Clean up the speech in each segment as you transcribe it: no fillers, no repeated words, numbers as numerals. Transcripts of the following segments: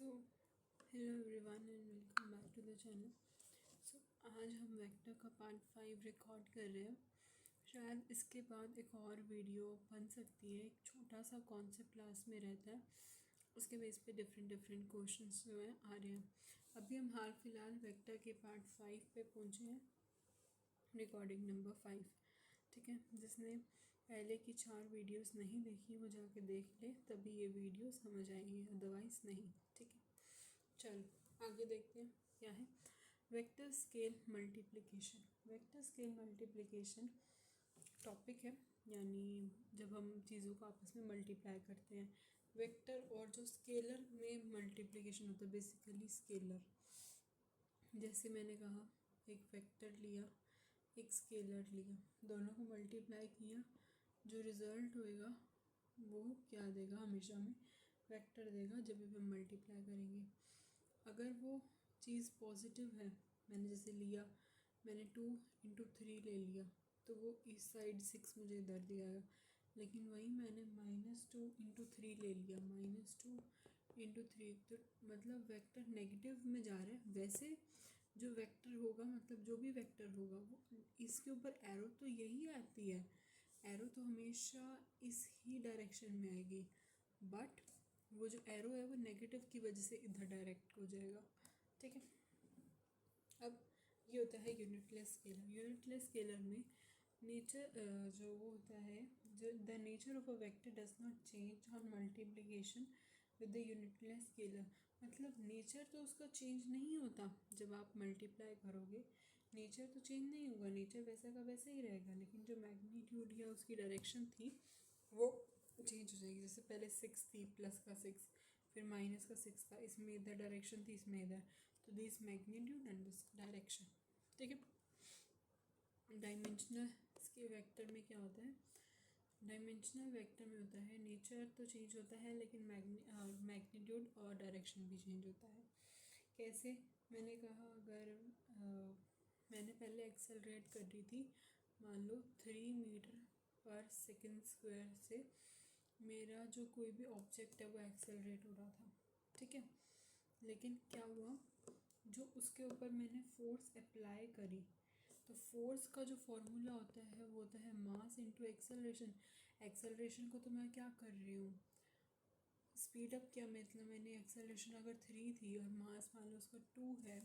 So hello everyone and welcome back to the channel. So आज हम vector का part 5 record कर रहे हैं। शायद इसके बाद एक और वीडियो बन सकती है। एक छोटा सा कॉन्सेप्ट क्लास में रहता है, उसके बेस पे डिफरेंट क्वेश्चंस जो हैं आ रहे हैं। अभी हम हाल फिलहाल वेक्टर के पार्ट 5 पे पहुँचे हैं, रिकॉर्डिंग नंबर 5। ठीक है, जिसने पहले की 4 वीडियोस नहीं देखी वो जाके देख ले, तभी ये वीडियो समझ आएगी, अदरवाइज़ नहीं। ठीक है, चलो आगे देखते हैं क्या है। Vector scale multiplication. Vector scale multiplication topic है, यानी जब हम चीज़ों को आपस में मल्टीप्लाई करते हैं। वेक्टर और जो स्केलर में मल्टीप्लिकेशन होता है, बेसिकली स्केलर। जैसे मैंने कहा, एक वेक्टर लिया, एक स्केलर लिया, दोनों को मल्टीप्लाई किया, जो रिज़ल्ट होएगा वो क्या देगा, हमेशा में वेक्टर देगा जब भी हम मल्टीप्लाई करेंगे। अगर वो चीज़ पॉजिटिव है, मैंने जैसे लिया, मैंने 2 × 3 ले लिया, तो वो इस साइड 6 मुझे इधर दिया। लेकिन वही मैंने -2 × 3 ले लिया, -2 × 3, तो मतलब वेक्टर नेगेटिव में जा रहा है। वैसे जो वेक्टर होगा, मतलब जो भी वेक्टर होगा, वो इसके ऊपर एरो तो यही आती है, एरो तो हमेशा इस ही डायरेक्शन में आएगी, बट वो जो एरो है वो नेगेटिव की वजह से इधर डायरेक्ट हो जाएगा। ठीक है, अब ये होता है यूनिटलेस स्केलर। यूनिटलेस स्केलर में नेचर जो वो होता है, जो the nature of a vector does not change on multiplication with the unitless scalar. मतलब नेचर तो उसका चेंज नहीं होता, जब आप मल्टीप्लाई करोगे नेचर तो चेंज नहीं होगा, नेचर वैसा का वैसा ही रहेगा, लेकिन जो मैग्नीट्यूड या उसकी डायरेक्शन थी वो चेंज हो जाएगी। जैसे पहले 6 थी, प्लस का 6, फिर माइनस का 6 था, इसमें इधर डायरेक्शन थी, इसमें इधर, तो this magnitude and this direction. ठीक है, डायमेंशनल के वेक्टर में क्या होता है, डायमेंशनल वेक्टर में होता है नेचर तो चेंज होता है, लेकिन मैग्नीट्यूड और डायरेक्शन भी चेंज होता है। कैसे, मैंने कहा अगर मैंने पहले एक्सेलरेट कर रही थी, मान लो 3 मीटर/सेकंड स्क्वायर से मेरा जो कोई भी ऑब्जेक्ट है वो एक्सेलरेट हो रहा था। ठीक है, लेकिन क्या हुआ, जो उसके ऊपर मैंने फोर्स अप्लाई करी, तो फोर्स का जो फॉर्मूला होता है वो होता है मास इनटू एक्सेलरेशन। एक्सेलरेशन को तो मैं क्या कर रही हूँ, स्पीड अप किया, मतलब मैंने एक्सेलरेशन अगर 3 थी और मास मान लो उसका 2 है,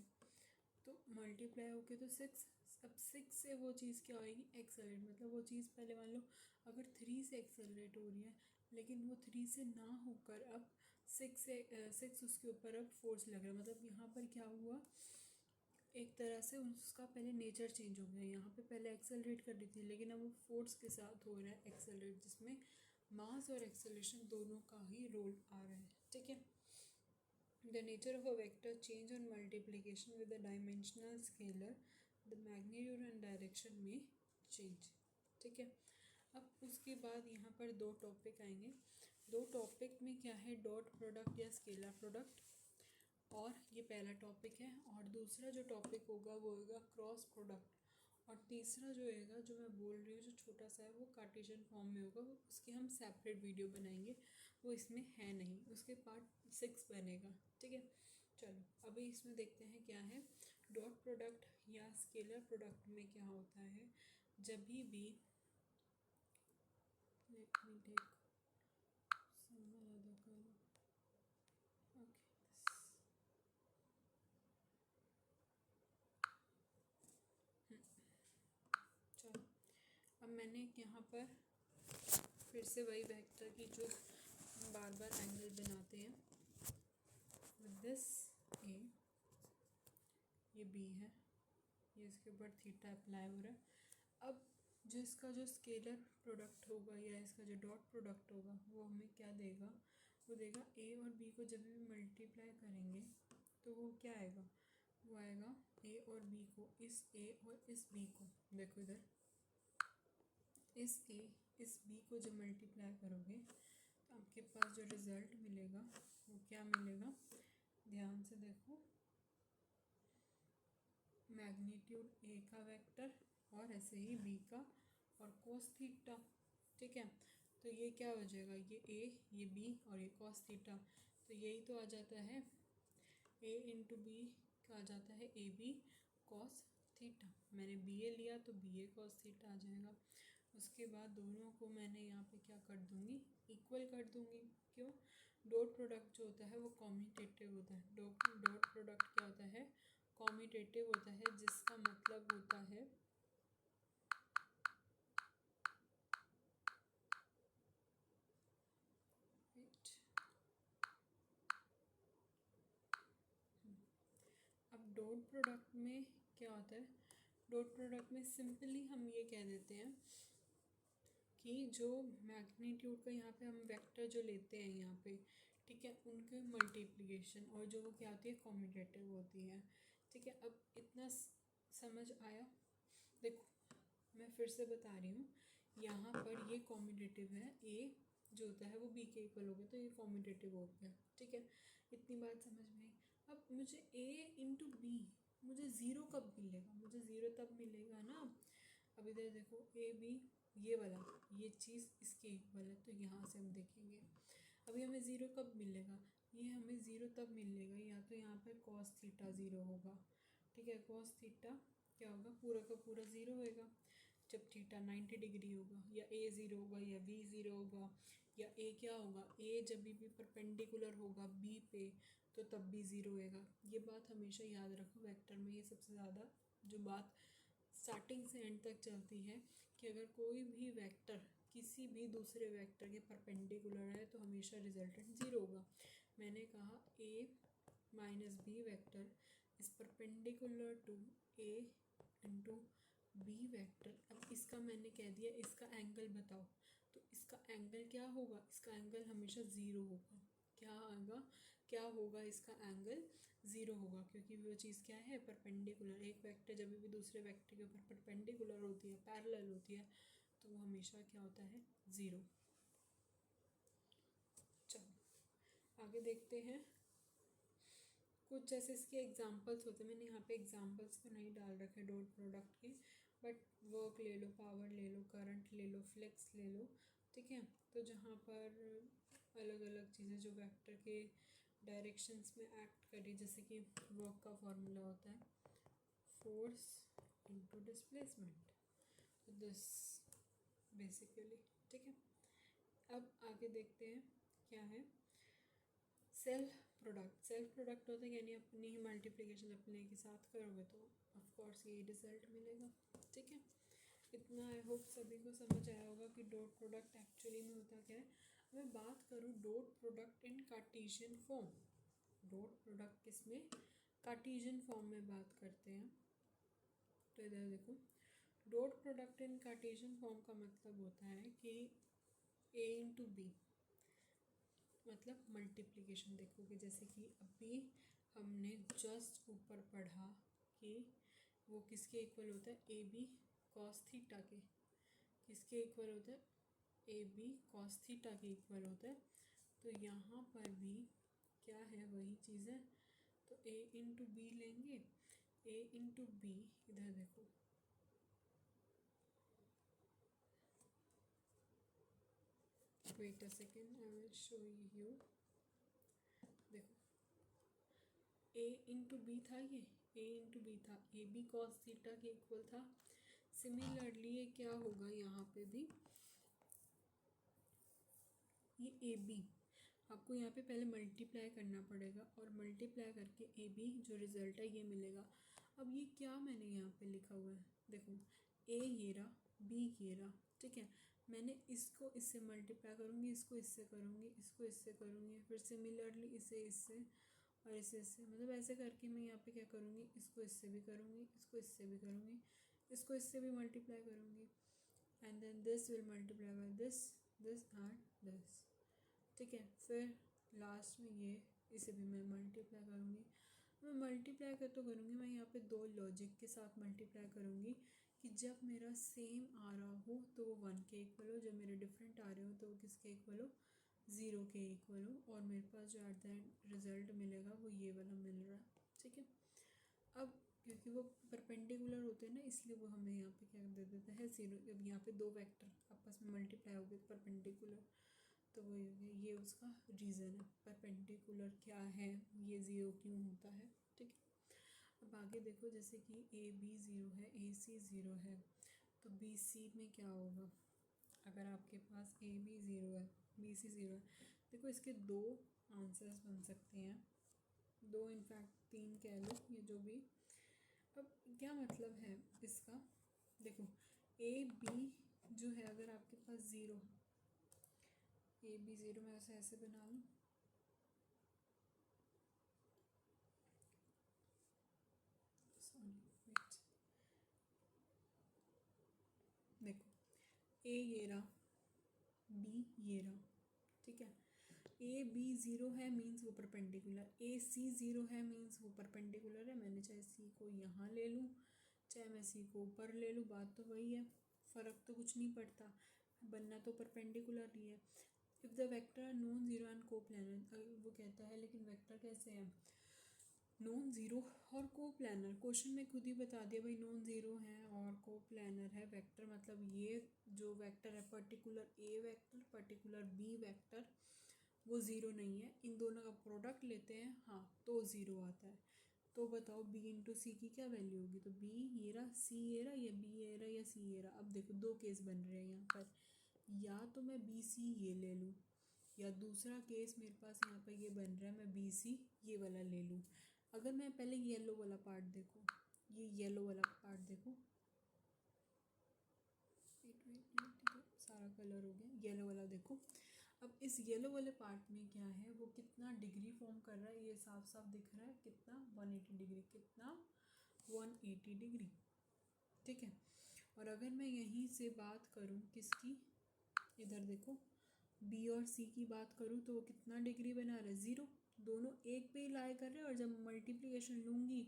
तो मल्टीप्लाई होके तो 6, अब 6 से वो चीज़ क्या होएगी, एक्सेलरेट। मतलब वो चीज़ पहले मान लो अगर 3 से एक्सेलरेट हो रही है, लेकिन वो 3 से ना होकर अब 6 उसके ऊपर अब फोर्स लग रहा है। मतलब यहाँ पर क्या हुआ, एक तरह से उसका पहले नेचर चेंज हो गया। यहाँ पे पहले एक्सेलरेट कर रही थी, लेकिन अब वो फोर्स के साथ हो रहा है एक्सेलरेट, जिसमें मास और एक्सेलरेशन दोनों का ही रोल आ रहा है। ठीक है, the nature of a vector change on multiplication with a dimensional scalar, the magnitude and direction may change। ठीक है, अब उसके बाद यहाँ पर 2 टॉपिक आएंगे। 2 टॉपिक में क्या है, डॉट प्रोडक्ट या स्केलर प्रोडक्ट, और ये पहला टॉपिक है। और दूसरा जो टॉपिक होगा वो होगा क्रॉस प्रोडक्ट। और तीसरा जो होगा, जो मैं बोल रही हूँ, जो छोटा सा है, वो कार्टेशियन फॉर्म में होगा, उसकी हम सेपरेट वीडियो बनाएंगे, वो इसमें है नहीं, उसके पार्ट 6 बनेगा। ठीक है, चलो अभी इसमें देखते हैं क्या है। डॉट प्रोडक्ट या स्केलर प्रोडक्ट में क्या होता है, जब भी let me take some other colour, okay, चलो अब मैंने यहाँ पर फिर से वही वेक्टर की जो बार बार एंगल बनाते हैं, विद दिस ए, ये बी है, ये इसके ऊपर थीटा अप्लाई हो रहा है। अब जो इसका जो स्केलर प्रोडक्ट होगा या इसका जो डॉट प्रोडक्ट होगा, वो हमें क्या देगा, वो देगा ए और बी को जब भी मल्टीप्लाई करेंगे तो वो क्या आएगा, वो आएगा ए और बी को, इस ए और इस बी को, देखो इधर, इस ए इस बी को जब मल्टीप्लाई करोगे तो आपके पास जो रिज़ल्ट मिलेगा वो क्या मिलेगा, ध्यान से देखो, मैग्नीट्यूड ए का वेक्टर और ऐसे ही बी का और कोस थीटा। ठीक है, तो ये क्या हो जाएगा, ये ए, ये बी और ये कोस थीटा, तो यही तो आ जाता है ए इंटू बी क्या आ जाता है ए बी कॉस थीटा। मैंने बी ए लिया तो बी ए कॉस थीटा आ जाएगा। उसके बाद दोनों को मैंने यहाँ पे क्या कर दूँगी, इक्वल कर दूँगी। क्यों? डॉट प्रोडक्ट जो होता है वो कॉम्यूटेटिव होता है। डॉट प्रोडक्ट क्या होता है, कॉम्यूटेटिव होता है, जिसका मतलब होता है अब डॉट प्रोडक्ट में क्या होता है, डॉट प्रोडक्ट में सिंपली हम ये कह देते हैं कि जो मैग्नीट्यूड का यहाँ पे हम वेक्टर जो लेते हैं यहाँ पे, ठीक है, उनके मल्टीप्लिकेशन और जो वो क्या होती है कॉम्यूटेटिव होती है। ठीक है, अब इतना समझ आया। देखो मैं फिर से बता रही हूँ, यहाँ पर ये कॉम्यूटेटिव है, ए जो होता है वो बी के इक्वल हो गया तो ये कॉम्यूटेटिव हो गया। ठीक है, इतनी बात समझ में आई। अब मुझे ए इंटू बी मुझे ज़ीरो कब मिलेगा, मुझे ज़ीरो तब मिलेगा ना, अब इधर देखो ए बी ये वाला ये चीज़ इसके इक्वल है तो यहाँ से हम देखेंगे। अभी हमें ज़ीरो कब मिलेगा, ये हमें ज़ीरो तब मिलेगा या तो यहाँ पर कॉस थीटा ज़ीरो होगा। ठीक है, कॉस थीटा क्या होगा, पूरा का पूरा ज़ीरो होएगा जब थीटा 90 डिग्री होगा, या ए ज़ीरो होगा या बी ज़ीरो होगा, या ए क्या होगा, ए जब भी परपेंडिकुलर होगा बी पे तो तब भी ज़ीरो होएगा। ये बात हमेशा याद रखो, वेक्टर में ये सबसे ज़्यादा जो बात स्टार्टिंग से एंड तक चलती है कि अगर कोई भी वेक्टर किसी भी दूसरे वेक्टर के परपेंडिकुलर है तो हमेशा रिजल्टेंट ज़ीरो होगा। मैंने कहा A minus B vector is perpendicular to A into B vector. अब इसका मैंने कह दिया इसका एंगल बताओ, तो इसका एंगल क्या होगा, इसका एंगल हमेशा ज़ीरो होगा। क्या आएगा, क्या होगा, इसका एंगल ज़ीरो होगा क्योंकि वो चीज़ क्या है परपेंडिकुलर। एक वेक्टर जब भी दूसरे वेक्टर के ऊपर परपेंडिकुलर होती है, पैरेलल होती है, तो वो हमेशा क्या होता है ज़ीरो। चलो आगे देखते हैं, कुछ जैसे इसके एग्जांपल्स होते हैं। मैंने यहाँ पे एग्जांपल्स तो नहीं डाल रखे डॉट प्रोडक्ट के, बट वर्क ले लो, पावर ले लो, करंट ले लो, फ्लेक्स ले लो। ठीक है, तो जहाँ पर अलग अलग चीज़ें जो वेक्टर के डायरेक्शंस में एक्ट करी, जैसे कि वर्क का फॉर्मूला होता है फोर्स इनटू डिस्प्लेसमेंट, तो दिस बेसिकली। ठीक है, अब आगे देखते हैं क्या है सेल्फ प्रोडक्ट। सेल्फ प्रोडक्ट होता है यानी अपनी ही मल्टीप्लिकेशन अपने के साथ करोगे तो ऑफ कोर्स ये रिजल्ट मिलेगा। ठीक है, इतना आई होप सभी को समझ आया होगा कि डॉट प्रोडक्ट एक्चुअली में होता क्या है। मैं बात करूँ dot product in Cartesian form, dot product किसमें, कार्टेशियन फॉर्म में बात करते हैं। तो इधर देखो, dot product in Cartesian form का मतलब होता है कि ए इंटू बी मतलब मल्टीप्लिकेशन। देखोगे जैसे कि अभी हमने जस्ट ऊपर पढ़ा कि वो किसके इक्वल होता है, ए बी कॉस थीटा के, किसके इक्वल होता है, ए बी कॉस थीटा के इक्वल होता है। तो यहाँ पर भी क्या है वही चीज़ है, तो ए इंटू बी लेंगे, ए इंटू बी इधर देखो wait a second I will show you. देखो ए इंटू बी था, ये ए इंटू बी था, ए बी कॉस थीटा के इक्वल था। सिमिलरली ये क्या होगा यहाँ पे भी, ये ए बी आपको यहाँ पे पहले मल्टीप्लाई करना पड़ेगा और मल्टीप्लाई करके ए बी जो रिज़ल्ट है ये मिलेगा। अब ये क्या मैंने यहाँ पे लिखा हुआ है, देखो ए ये रहा, बी ये रहा। ठीक है, मैंने इसको इससे मल्टीप्लाई करूँगी, इसको इससे करूँगी, इसको इससे करूँगी, फिर सिमिलरली इसे इससे और इसे इससे, मतलब ऐसे करके मैं यहाँ पे क्या करूँगी, इसको इससे भी करूँगी, इसको इससे भी करूँगी, इसको इससे भी मल्टीप्लाई करूँगी, and then this will multiply by this, this and this. ठीक है, फिर लास्ट में ये इसे भी मैं मल्टीप्लाई करूँगी। मैं मल्टीप्लाई कर तो करूँगी, मैं यहाँ पे दो लॉजिक के साथ मल्टीप्लाई करूँगी कि जब मेरा सेम आ रहा हो तो वो 1 के इक्वल हो, जब मेरे डिफरेंट आ रहे हो तो वो किसके इक्वल हो, 0 के इक्वल हो, और मेरे पास जो एट द एंड रिज़ल्ट मिलेगा वो ये वाला मिल रहा है। ठीक है, अब क्योंकि वो परपेंडिकुलर होते हैं ना, इसलिए वो हमें यहाँ पे क्या दे देता है 0। अब यहाँ पे दो वेक्टर आपस में मल्टीप्लाई हो गए परपेंडिकुलर, तो वही हो गया, ये उसका रीज़न है। परपेंडिकुलर क्या है, ये ज़ीरो क्यों होता है, ठीक है। अब आगे देखो, जैसे कि ए बी ज़ीरो है, ए सी ज़ीरो है, तो बी सी में क्या होगा। अगर आपके पास ए बी ज़ीरो है, बी सी ज़ीरो है, देखो इसके दो आंसर्स बन सकते हैं, दो इनफैक्ट तीन कह लो, ये जो भी। अब क्या मतलब है इसका, देखो ए बी जो है, अगर आपके पास ज़ीरो है, ए बी ज़ीरो में ऐसे बना लूँ, सॉरी वेट, देखो ए ये रहा, बी ये रहा, ठीक है। ए बी ज़ीरो है मीन्स वो परपेंडिकुलर, ए सी ज़ीरो है मीन्स वो परपेंडिकुलर है। मैंने चाहे सी को यहाँ ले लूँ, चाहे मैं सी को ऊपर ले लूँ, बात तो वही है, फ़र्क तो कुछ नहीं पड़ता, बनना तो परपेंडिकुलर ही है। If the vector are non zero and coplanar, वो कहता है लेकिन वेक्टर कैसे है, नॉन ज़ीरो और कोप्लानर। क्वेश्चन में खुद ही बता दिया भाई, नॉन ज़ीरो है और कोप्लानर है। वेक्टर मतलब ये जो वेक्टर है, पर्टिकुलर ए वेक्टर पर्टिकुलर बी वेक्टर, वो ज़ीरो नहीं है। इन दोनों का प्रोडक्ट लेते हैं, हाँ, तो ज़ीरो आता है। तो बताओ बी इंटू सी की क्या वैल्यू होगी, तो बी ये रहा, सी ये रहा, या बी ये रहा या सी ये रहा। अब देखो दो केस बन रहे हैं यहाँ पर, या तो मैं बी सी ये ले लूँ, या दूसरा केस मेरे पास यहाँ पर ये बन रहा है, मैं बी सी ये वाला ले लूँ। अगर मैं पहले येलो वाला पार्ट देखो, ये येलो वाला पार्ट देखो, सारा कलर हो गया, येलो वाला देखो। अब इस येलो वाले पार्ट में क्या है, वो कितना डिग्री फॉर्म कर रहा है, ये साफ साफ दिख रहा है, कितना 180 डिग्री, कितना 180 डिग्री, ठीक है। और अगर मैं यहीं से बात करूं किसकी, इधर देखो बी और सी की बात करूं, तो वो कितना डिग्री बना रहा है, ज़ीरो। दोनों एक पे ही लाई कर रहे हैं, और जब मल्टीप्लिकेशन लूँगी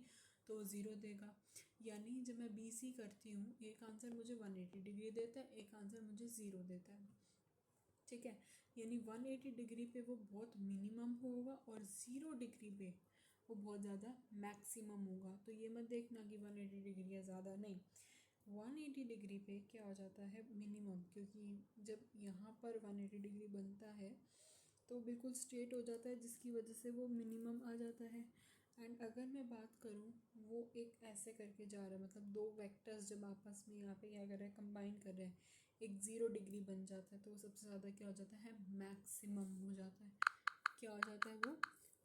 तो वो ज़ीरो देगा। यानी जब मैं बी सी करती हूँ, एक आंसर मुझे 180 डिग्री देता है, एक आंसर मुझे ज़ीरो देता है, ठीक है। यानी 180 डिग्री पे वो बहुत मिनिमम होगा, और 0 डिग्री पे वो बहुत ज़्यादा मैक्सिमम होगा। तो ये मत देखना कि 180 डिग्री है ज़्यादा, नहीं, 180 डिग्री पे क्या हो जाता है, मिनिमम। क्योंकि जब यहाँ पर 180 डिग्री बनता है तो बिल्कुल स्ट्रेट हो जाता है, जिसकी वजह से वो मिनिमम आ जाता है। एंड अगर मैं बात करूँ, वो एक ऐसे करके जा रहा है, मतलब दो वेक्टर्स जब आपस में यहाँ पे क्या कर रहे हैं, कंबाइन कर रहे हैं, एक 0 डिग्री बन जाता है, तो वो सबसे ज़्यादा क्या हो जाता है, मैक्सिमम हो जाता है। क्या हो जाता है, वो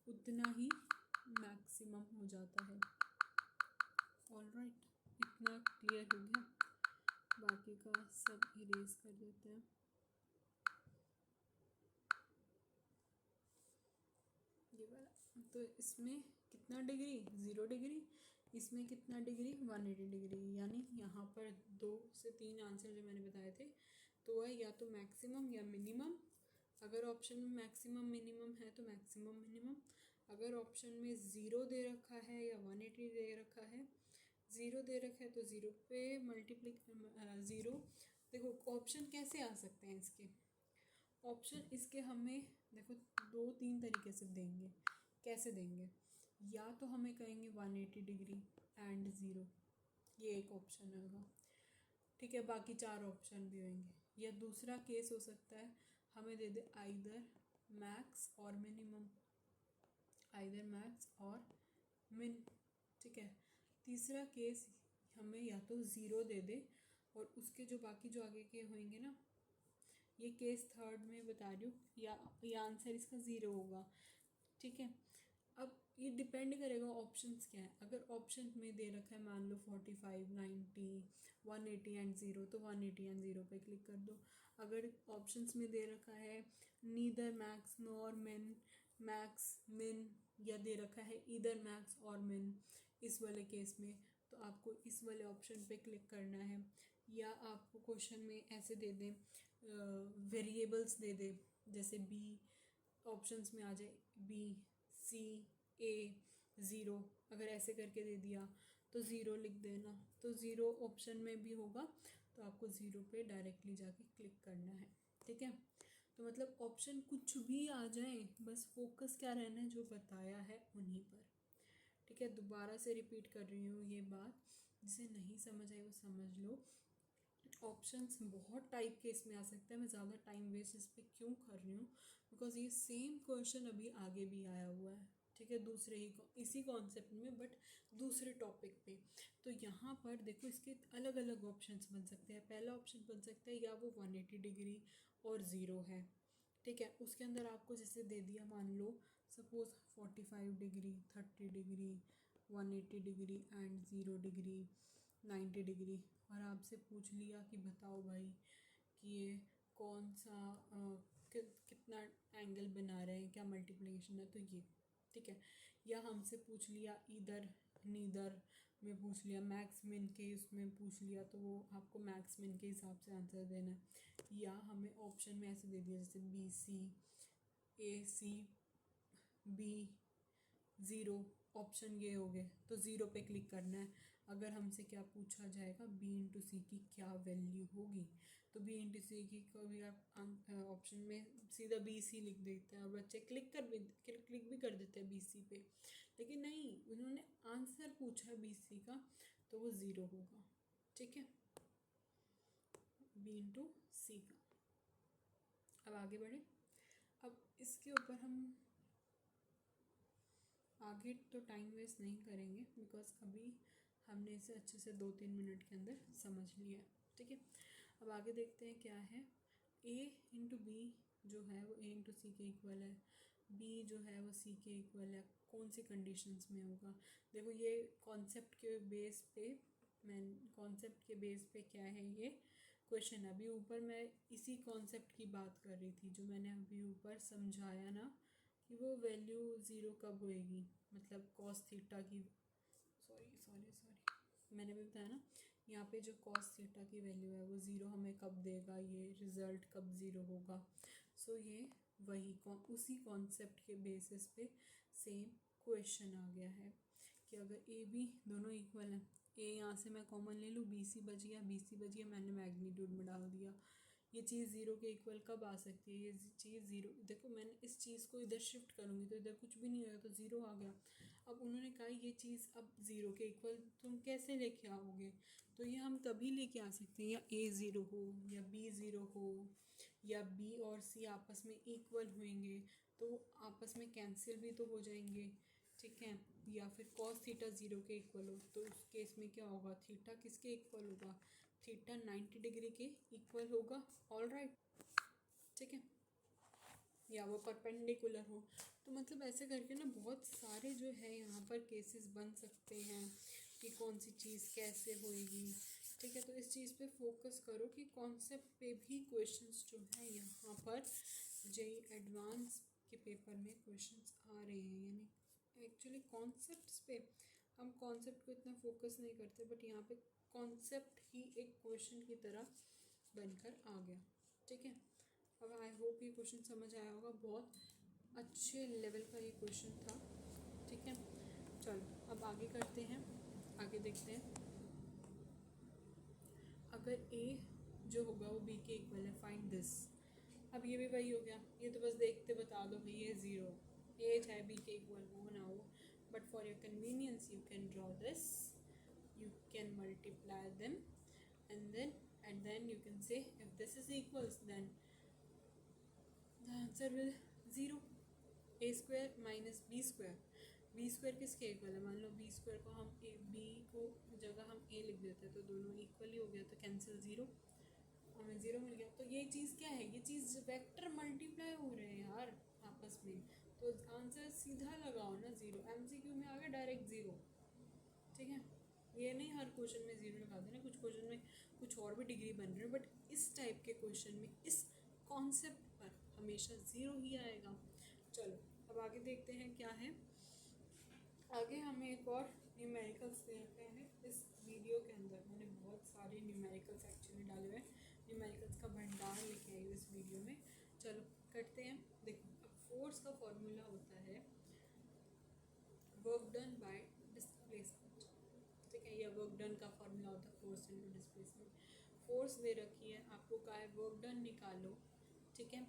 उतना ही मैक्सिमम हो जाता है। ऑलराइट, इतना क्लियर हो गया, बाकी का सब इरेज कर देते हैं। ये वाला, तो इसमें कितना डिग्री, 0 डिग्री, इसमें कितना डिग्री, 180 डिग्री। यानी यहाँ पर 2 से 3 आंसर जो मैंने बताए थे, तो है या तो मैक्सिमम या मिनिमम। अगर ऑप्शन में मैक्सिमम मिनिमम है तो मैक्सिमम मिनिमम, अगर ऑप्शन में 0 दे रखा है या 180 दे रखा है, 0 दे रखा है तो 0 पे मल्टीप्लिक 0। देखो ऑप्शन कैसे आ सकते हैं इसके, ऑप्शन इसके हमें देखो 2-3 तरीके से देंगे। कैसे देंगे, या तो हमें कहेंगे 180 डिग्री एंड 0, ये एक ऑप्शन होगा, ठीक है। बाकी 4 ऑप्शन भी होंगे। या दूसरा केस हो सकता है, हमें दे दे आइदर मैक्स और मिनिमम, आइदर मैक्स और मिन, ठीक है। तीसरा केस हमें या तो 0 दे दे, और उसके जो बाकी जो आगे के होंगे ना, ये केस थर्ड में बता रही हूँ, या आंसर इसका 0 होगा, ठीक है। अब ये डिपेंड करेगा ऑप्शंस क्या है। अगर ऑप्शन में दे रखा है मान लो 45, 90, 180 एंड 0, तो 180 एंड 0 पे क्लिक कर दो। अगर ऑप्शंस में दे रखा है नीदर मैक्स नॉर मिन, मैक्स मिन, या दे रखा है इधर मैक्स और मिन, इस वाले केस में तो आपको इस वाले ऑप्शन पे क्लिक करना है। या आपको क्वेश्चन में ऐसे दे दें, वेरिएबल्स दे दे, जैसे बी ऑप्शंस में आ जाए बी सी ए 0, अगर ऐसे करके दे दिया तो 0 लिख देना, तो 0 ऑप्शन में भी होगा, तो आपको 0 पे डायरेक्टली जाके क्लिक करना है, ठीक है। तो मतलब ऑप्शन कुछ भी आ जाए, बस फोकस क्या रहना है, जो बताया है उन्हीं पर, ठीक है। दोबारा से रिपीट कर रही हूँ ये बात, जिसे नहीं समझ आई वो समझ लो। ऑप्शंस बहुत टाइप के इसमें आ सकते हैं। मैं ज़्यादा टाइम वेस्ट इस पर क्यों कर रही हूँ, बिकॉज ये सेम क्वेश्चन अभी आगे भी आया हुआ है, ठीक है, दूसरे ही इसी कॉन्सेप्ट में बट दूसरे टॉपिक पे। तो यहाँ पर देखो इसके अलग अलग ऑप्शंस बन सकते हैं। पहला ऑप्शन बन सकता है या वो 180 डिग्री और ज़ीरो है, ठीक है, उसके अंदर आपको जैसे दे दिया, मान लो suppose 45 degree, 30 degree, 180 degree and 0 degree, 90 degree, और आपसे पूछ लिया कि बताओ भाई कि ये कौन सा कितना एंगल बना रहे हैं, क्या मल्टीप्लिकेशन है, तो ये ठीक है। या हमसे पूछ लिया इधर नीदर में पूछ लिया, मैक्स मिन के उसमें पूछ लिया, तो वो आपको मैक्स मिन के हिसाब से आंसर देना है। या हमें ऑप्शन में ऐसे दे दिया जैसे बी सी, ए सी, बी, ज़ीरो, ऑप्शन ये हो गए, तो ज़ीरो पे क्लिक करना है। अगर हमसे क्या पूछा जाएगा, बी इंटू सी की क्या वैल्यू होगी, तो बी इंटू सी की कभी आप ऑप्शन में सीधा बी सी लिख देते हैं और बच्चे क्लिक भी कर देते हैं बी सी पे, लेकिन नहीं, उन्होंने आंसर पूछा है बी सी का, तो वो ज़ीरो होगा, ठीक है, बी इंटू सी का। अब आगे बढ़े। अब इसके ऊपर हम आगे तो टाइम वेस्ट नहीं करेंगे, बिकॉज अभी हमने इसे अच्छे से 2-3 मिनट के अंदर समझ लिया है, ठीक है। अब आगे देखते हैं क्या है। ए इंटू बी जो है वो ए इंटू सी के इक्वल है, बी जो है वो सी के इक्वल है, कौन सी कंडीशंस में होगा। देखो ये कॉन्सेप्ट के बेस पे, क्या है ये क्वेश्चन। अभी ऊपर मैं इसी कॉन्सेप्ट की बात कर रही थी, जो मैंने अभी ऊपर समझाया ना कि वो वैल्यू ज़ीरो कब होएगी, मतलब कॉस थीटा की, सॉरी मैंने भी बताया ना, यहाँ पे जो कॉस थीटा की वैल्यू है वो ज़ीरो हमें कब देगा, ये रिज़ल्ट कब ज़ीरो होगा। सो ये वही उसी कॉन्सेप्ट के बेसिस पे सेम क्वेश्चन आ गया है कि अगर ए बी दोनों इक्वल हैं, ए यहाँ से मैं कॉमन ले लूँ, बी सी बच गया, मैंने मैग्नीट्यूड में डाल दिया। ये चीज़ ज़ीरो के इक्वल कब आ सकती है, ये चीज़ ज़ीरो, देखो मैंने इस चीज़ को इधर शिफ्ट करूँगी तो इधर कुछ भी नहीं होगा, तो ज़ीरो आ गया। अब उन्होंने कहा ये चीज़ अब ज़ीरो के इक्वल तुम कैसे लेके आओगे, तो ये हम तभी लेके आ सकते हैं या ए ज़ीरो हो या बी ज़ीरो हो या बी और सी आपस में इक्वल होंगे, तो आपस में कैंसिल भी तो हो जाएंगे, ठीक है। या फिर कॉस थीटा ज़ीरो के इक्वल हो, तो उस केस में क्या होगा, थीटा किसके इक्वल होगा, थीटा 90 डिग्री के इक्वल होगा, ऑल राइट, ठीक है। या वो परपेंडिकुलर हो, तो मतलब ऐसे करके ना बहुत सारे जो है यहाँ पर केसेस बन सकते हैं कि कौन सी चीज़ कैसे होएगी, ठीक है। तो इस चीज़ पे फोकस करो कि कॉन्सेप्ट पे भी क्वेश्चंस जो है यहाँ पर जेई एडवांस के पेपर में क्वेश्चंस आ रहे हैं, यानी एक्चुअली कॉन्सेप्ट्स पे हम कॉन्सेप्ट को इतना फोकस नहीं करते, बट यहाँ पे कॉन्सेप्ट ही एक क्वेश्चन की तरह बनकर आ गया, ठीक है। अब आई होप ये क्वेश्चन समझ आया होगा, बहुत अच्छे लेवल का ये क्वेश्चन था, ठीक है। चलो अब आगे करते हैं, आगे देखते हैं। अगर ए जो होगा वो बी के इक्वल है, फाइंड दिस। अब ये भी वही हो गया, ये तो बस देखते बता दो भाई ये ज़ीरो, ए चाहे बी के इक्वल हो ना हो, but for your convenience you can draw this, you can multiply them, and then you can say if this is equals, then the answer will 0। A square minus B square, B square किसके equal है, मान लो B square को हम ए, B को जगह हम ए लिख देते हैं, तो दोनों इक्वल ही हो गया, तो कैंसिल ज़ीरो, हमें ज़ीरो मिल गया। तो ये चीज़ क्या है, ये चीज़ वेक्टर मल्टीप्लाई हो रहे हैं यार आपस में, तो आंसर सीधा लगाओ ना, ज़ीरो। एमसीक्यू में आ गया डायरेक्ट ज़ीरो, ठीक है। ये नहीं हर क्वेश्चन में ज़ीरो लगा देना, कुछ क्वेश्चन में कुछ और भी डिग्री बन रही है, बट इस टाइप के क्वेश्चन में इस कॉन्सेप्ट पर हमेशा ज़ीरो ही आएगा। चलो अब आगे देखते हैं क्या है। आगे हमें एक और न्यूमेरिकल्स देखते हैं। इस वीडियो के अंदर मैंने बहुत सारे न्यूमेरिकल्स एक्चुअली डाले हुए हैं, न्यूमेरिकल्स का भंडार लेके आई हूँ इस वीडियो में। चलो करते हैं। देखो अब फोर्स का फॉर्मूला होता है वर्क डन बाय डिस्प्लेसमेंट, ठीक है। या वर्क डन का फॉर्मूला होता है फोर्स इनटू डिस्प्लेसमेंट। फोर्स दे रखी है, आपको कहा है वर्क डन निकालो, ठीक है,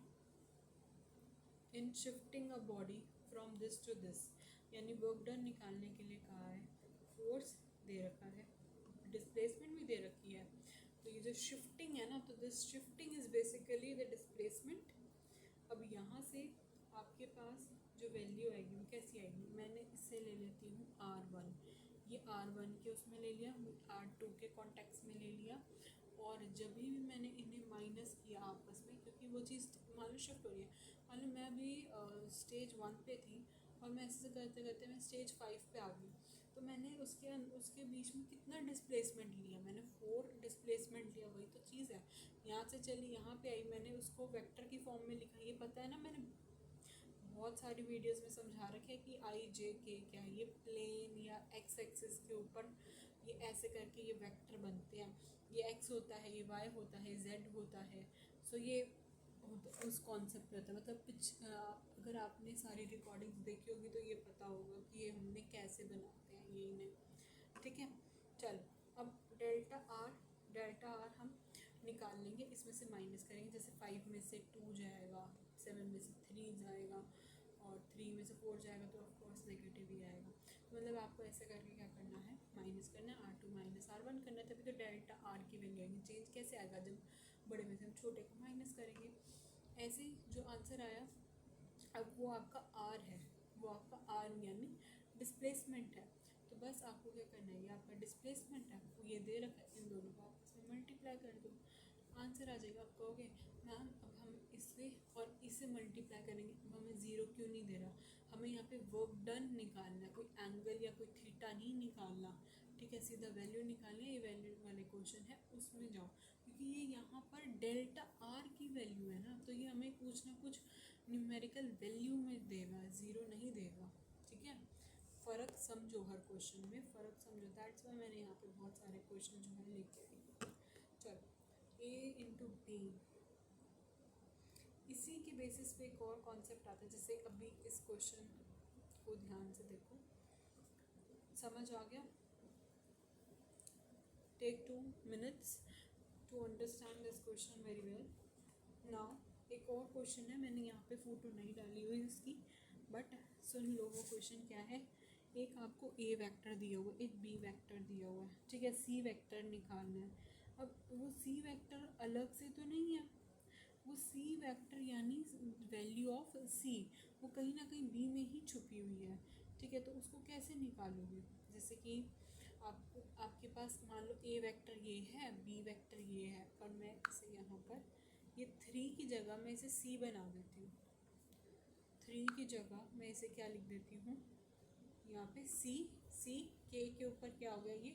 in shifting a body from this to this, यानी वर्क डन निकालने के लिए कहा है, फोर्स दे रखा है, डिस्प्लेसमेंट भी दे रखी है, तो ये जो शिफ्टिंग है ना, तो this shifting is basically the displacement. अब यहाँ से आपके पास जो वैल्यू आएगी वो कैसी आएगी, मैंने इससे ले लेती हूँ R1, ये R1 के उसमें ले लिया, R2 के कॉन्टेक्स्ट में ले लिया, और जब भी मैंने इन्हें माइनस किया आपस में, क्योंकि वो चीज़ मान लो शिफ्ट हो रही है, मान लो मैं अभी स्टेज 1 पे थी और मैं ऐसे करते करते मैं स्टेज 5 पे आ गई, तो मैंने उसके बीच में कितना डिस्प्लेसमेंट लिया, मैंने 4 डिस्प्लेसमेंट लिया, वही तो चीज़ है। यहाँ से चली यहाँ पे आई, मैंने उसको वेक्टर की फॉर्म में लिखा, ये पता है ना, मैंने बहुत सारी वीडियोस में समझा रखा है कि आई जे के क्या है, ये प्लेन या एक्स एक्सिस के ऊपर ये ऐसे करके ये वेक्टर बनते हैं, ये एक्स होता है, ये वाई होता है, जेड होता है। सो ये उस कॉन्सेप्ट पे होता है, मतलब अगर आपने सारी रिकॉर्डिंग्स देखी होगी तो ये पता होगा कि ये हमने कैसे बनाते हैं ये इन्हें, ठीक है। चलो, अब डेल्टा आर हम निकाल लेंगे, इसमें से माइनस करेंगे, जैसे 5 में से 2 जाएगा, 7 में से 3 जाएगा, और 3 में से 4 जाएगा, तो ऑफकोर्स नेगेटिव ही आएगा। तो मतलब आपको ऐसे करके क्या करना है, माइनस करना है, R2 माइनस R1 करना है, तभी तो डेल्टा आर की वैल्यू आएगी। चेंज कैसे आएगा, जब बड़े में से हम छोटे को माइनस करेंगे। ऐसे ही जो आंसर आया, अब वो आपका आर है, वो आपका आर यानी डिस्प्लेसमेंट है। तो बस आपको क्या करना है, ये आपका डिस्प्लेसमेंट है, वो ये दे रखा है, इन दोनों को आपस में मल्टीप्लाई कर दो, आंसर आ जाएगा। आप कहोगे मैम अब हम इससे और इससे मल्टीप्लाई करेंगे, अब हमें ज़ीरो क्यों नहीं दे रहा, हमें यहाँ पे वर्क डन निकालना है, कोई एंगल या कोई थीटा नहीं निकालना, ठीक है, सीधा वैल्यू निकालना है। ये वैल्यू वाले क्वेश्चन है उसमें जाओ, क्योंकि ये यहाँ पर डेल्टा आर की वैल्यू है ना, तो ये हमें कुछ ना कुछ न्यूमेरिकल वैल्यू में देगा, ज़ीरो नहीं देगा, ठीक है। फ़र्क समझो, हर क्वेश्चन में फ़र्क समझो, दैट्स वाई मैंने यहाँ पे बहुत सारे क्वेश्चन जो है लेके आई। चलो, A इंटू बी, इसी के बेसिस पे एक और कॉन्सेप्ट आता है, जैसे अभी इस क्वेश्चन को ध्यान से देखो, समझ आ गया, take 2 minutes to understand this question very well. Now एक और क्वेश्चन है, मैंने यहाँ पे फोटो नहीं डाली हुई इसकी, बट सुन लो वो क्वेश्चन क्या है। एक आपको ए वेक्टर दिया हुआ है, एक बी वेक्टर दिया हुआ है, ठीक है, सी वेक्टर निकालना है। अब वो सी वेक्टर अलग से तो नहीं है, वो सी वेक्टर यानी वैल्यू ऑफ सी वो कहीं ना कहीं बी में ही छुपी हुई है, ठीक है। तो उसको कैसे निकालोगे, जैसे कि आपके पास मान लो ए वेक्टर ये है, बी वेक्टर ये है, और मैं इसे यहाँ पर ये 3 की जगह मैं इसे सी बना देती हूँ, 3 की जगह मैं इसे क्या लिख देती हूँ, यहाँ पे सी के ऊपर क्या हो गया, ये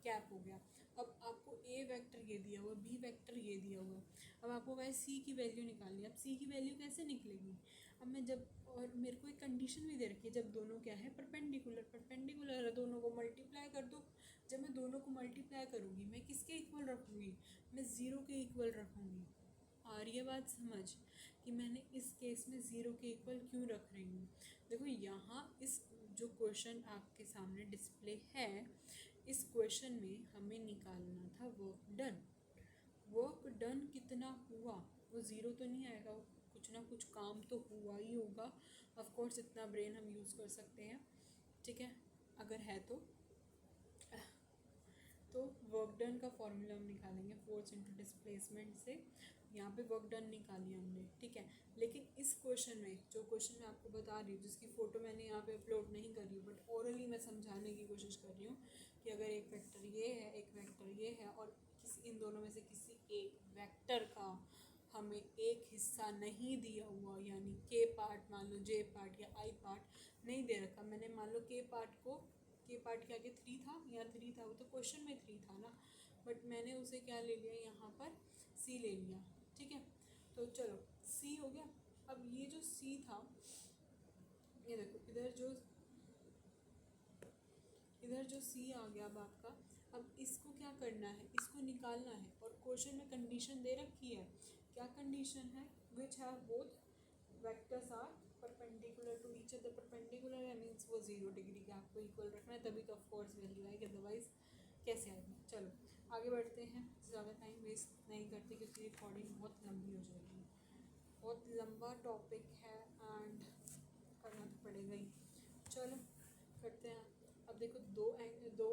कैप हो गया। अब आपको ए वेक्टर ये दिया हुआ है, बी वेक्टर ये दिया हुआ है, अब आपको वह सी की वैल्यू निकालनी है। अब सी की वैल्यू कैसे निकलेगी, अब मैं जब, और मेरे को एक कंडीशन भी दे रखी है, जब दोनों क्या है परपेंडिकुलर है, दोनों को मल्टीप्लाई कर दो। जब मैं दोनों को मल्टीप्लाई करूँगी, मैं किसके इक्वल रखूँगी, मैं ज़ीरो के इक्वल रखूँगी। और ये बात समझ कि मैंने इस केस में ज़ीरो के इक्वल क्यों रख रही हूँ। देखो यहाँ इस जो क्वेश्चन आपके सामने डिस्प्ले है, इस क्वेश्चन में हमें निकालना था वर्क डन कितना हुआ, वो ज़ीरो तो नहीं आएगा, कुछ ना कुछ काम तो हुआ ही होगा। ऑफ कोर्स इतना ब्रेन हम यूज़ कर सकते हैं, ठीक है, अगर है तो वर्क डन का फॉर्मूला हम निकालेंगे, फोर्स इनटू डिस्प्लेसमेंट से। यहाँ पे वर्क डन निकाली हमने, ठीक है। लेकिन इस क्वेश्चन में, जो क्वेश्चन मैं आपको बता रही हूँ, जिसकी फ़ोटो मैंने यहाँ पे अपलोड नहीं कर रही हूँ, बट ओरली मैं समझाने की कोशिश कर रही हूँ कि अगर एक वेक्टर ये है, एक वेक्टर ये है, और इन दोनों में से किसी एक वेक्टर का हमें एक हिस्सा नहीं दिया हुआ, यानी के पार्ट, मान लो जे पार्ट या आई पार्ट नहीं दे रखा, मैंने मान लो के पार्ट के आगे 3 था, यहाँ 3 था, वो तो क्वेश्चन में 3 था ना, बट मैंने उसे क्या ले लिया, यहाँ पर सी ले लिया, ठीक है। तो चलो सी हो गया। अब ये जो सी था, ये देखो इधर जो सी आ गया अब आपका, अब इसको क्या करना है, इसको निकालना है, और क्वेश्चन में कंडीशन दे रखी है, क्या कंडीशन है, which have both vectors are perpendicular to each other. Perpendicular है मीन्स वो 0 डिग्री के आपको इक्वल रखना है, तभी तो ऑफकोर्स वैल्यू आएगी, अदरवाइज कैसे आएगी। चलो आगे बढ़ते हैं, ज़्यादा टाइम वेस्ट नहीं करते, क्योंकि रिकॉर्डिंग बहुत लंबी हो जाएगी, बहुत लंबा टॉपिक है एंड करना तो पड़ेगा ही। चलो करते हैं। अब देखो दो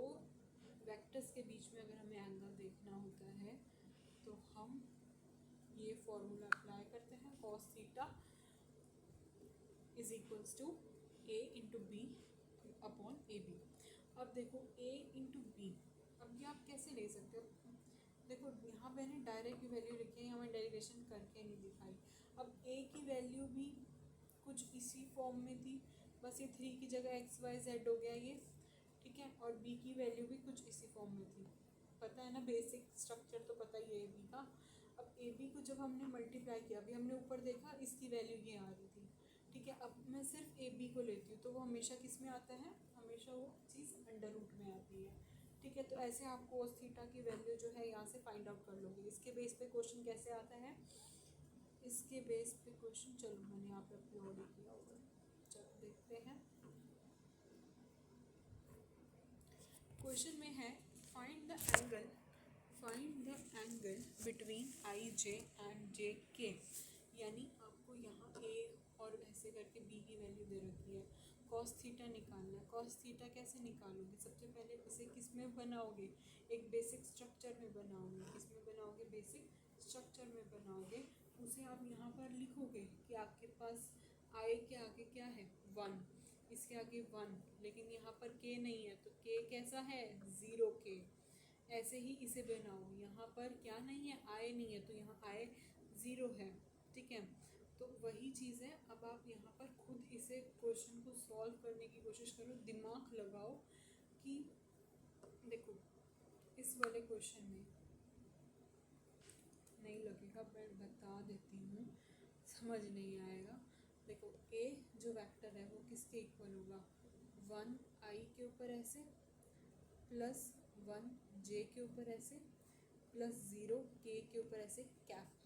वेक्टर्स के बीच में अगर हमें एंगल देखना होता है, तो हम ये फॉर्मूला अप्लाई करते हैं, cos theta is equals to a into B upon A B. अब देखो a इंटू बी, अब ये आप कैसे ले सकते हो? देखो यहाँ मैंने डायरेक्ट वैल्यू लिखी है, यहाँ मैं डेरिवेशन करके नहीं दिखाई। अब a की वैल्यू भी कुछ इसी फॉर्म में थी, बस ये 3 की जगह XYZ हो गया ये, ठीक है। और b की वैल्यू भी कुछ इसी फॉर्म में थी, पता है ना, बेसिक स्ट्रक्चर तो पता ही है ab का। अब ab को जब हमने मल्टीप्लाई किया, अभी हमने ऊपर देखा इसकी वैल्यू ये आ रही थी, ठीक है। अब मैं सिर्फ ab को लेती हूँ तो वो हमेशा किस में आता है, हमेशा वो चीज़ अंडर रूट में आती है, ठीक है। तो ऐसे आप cos थीटा की वैल्यू जो है यहाँ से फाइंड आउट कर लोगे। इसके बेस पे क्वेश्चन कैसे आता है, इसके बेस पे क्वेश्चन, चलो मैंने यहाँ पे अपलोड किया होगा, चलो देखते हैं। क्वेश्चन में है find the angle between I J and J K, यानी आपको यहाँ ए और ऐसे करके बी की वैल्यू दे रखी है, cos थीटा निकालना है। cos थीटा कैसे निकालोगे, सबसे पहले इसे किस में बनाओगे, एक बेसिक स्ट्रक्चर में बनाओगे। किस में बनाओगे, बेसिक स्ट्रक्चर में बनाओगे। उसे आप यहाँ पर लिखोगे कि आपके पास आई के आगे क्या है 1, इसके आगे 1, लेकिन यहाँ पर k नहीं है तो k कैसा है 0k। ऐसे ही इसे बनाओ, यहाँ पर क्या नहीं है, i नहीं है तो यहाँ i 0 है, ठीक है। तो वही चीज़ है, अब आप यहाँ पर खुद इसे क्वेश्चन को सॉल्व करने की कोशिश करो, दिमाग लगाओ कि देखो इस वाले क्वेश्चन में नहीं लगेगा, मैं बता देती हूँ, समझ नहीं आएगा। देखो a जो वेक्टर है वो किसके इक्वल होगा, 1 i के ऊपर ऐसे प्लस 1 j के ऊपर ऐसे प्लस 0 k के ऊपर ऐसे कैप।